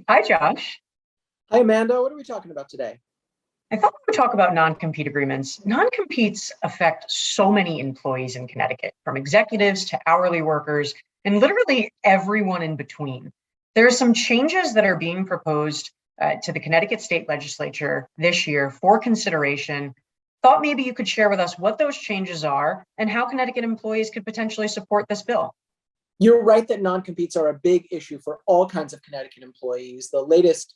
Hi, Josh. Hi, Amanda. What are we talking about today? I thought we would talk about non-compete agreements. Non-competes affect so many employees in Connecticut, from executives to hourly workers, and literally everyone in between. There are some changes that are being proposed to the Connecticut State Legislature this year for consideration. Thought maybe you could share with us what those changes are and how Connecticut employees could potentially support this bill. You're right that non-competes are a big issue for all kinds of Connecticut employees. The latest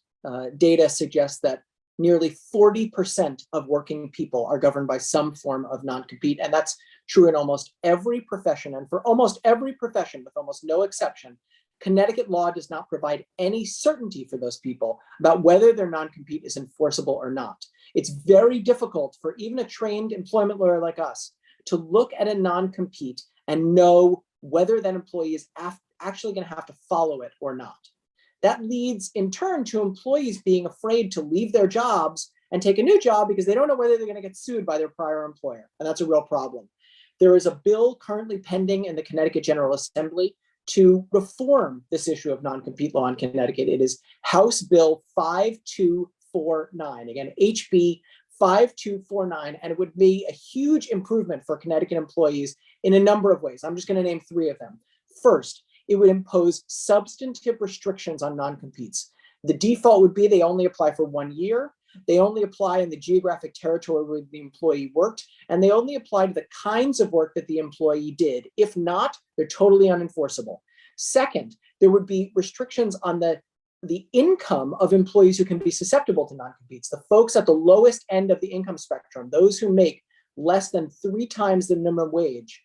data suggests that nearly 40% of working people are governed by some form of non-compete. And that's true in almost every profession. And for almost every profession, with almost no exception, Connecticut law does not provide any certainty for those people about whether their non-compete is enforceable or not. It's very difficult for even a trained employment lawyer like us to look at a non-compete and know whether that employee is actually going to have to follow it or not. That leads in turn to employees being afraid to leave their jobs and take a new job because they don't know whether they're going to get sued by their prior employer. And that's a real problem. There is a bill currently pending in the Connecticut General Assembly to reform this issue of non-compete law in Connecticut. It is House Bill 5249, again, HB 5249, and it would be a huge improvement for Connecticut employees in a number of ways. I'm just going to name three of them. First, it would impose substantive restrictions on non-competes. The default would be they only apply for 1 year, they only apply in the geographic territory where the employee worked, and they only apply to the kinds of work that the employee did. If not, they're totally unenforceable. Second, there would be restrictions on the income of employees who can be susceptible to non-competes. The folks at the lowest end of the income spectrum, those who make less than 3 times the minimum wage,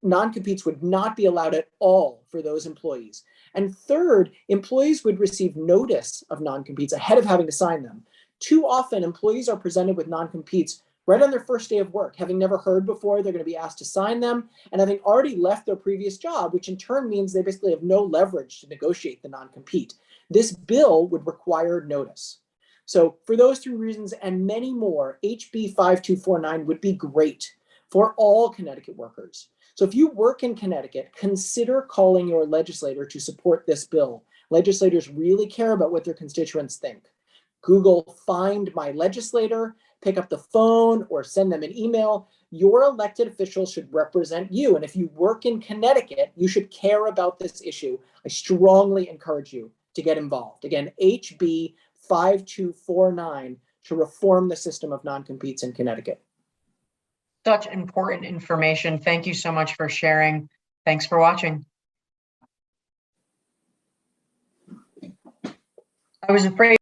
non-competes would not be allowed at all for those employees. And third, employees would receive notice of non-competes ahead of having to sign them. Too often, employees are presented with non-competes right on their first day of work, having never heard before. They're going to be asked to sign them and having already left their previous job, which in turn means they basically have no leverage to negotiate the non-compete. This bill would require notice. So for those 3 reasons and many more, HB 5249 would be great for all Connecticut workers. So if you work in Connecticut, consider calling your legislator to support this bill. Legislators really care about what their constituents think. Google Find My Legislator, pick up the phone or send them an email. Your elected officials should represent you. And if you work in Connecticut, you should care about this issue. I strongly encourage you to get involved. Again, HB 5249 to reform the system of non-competes in Connecticut. Such important information. Thank you so much for sharing. Thanks for watching. I was afraid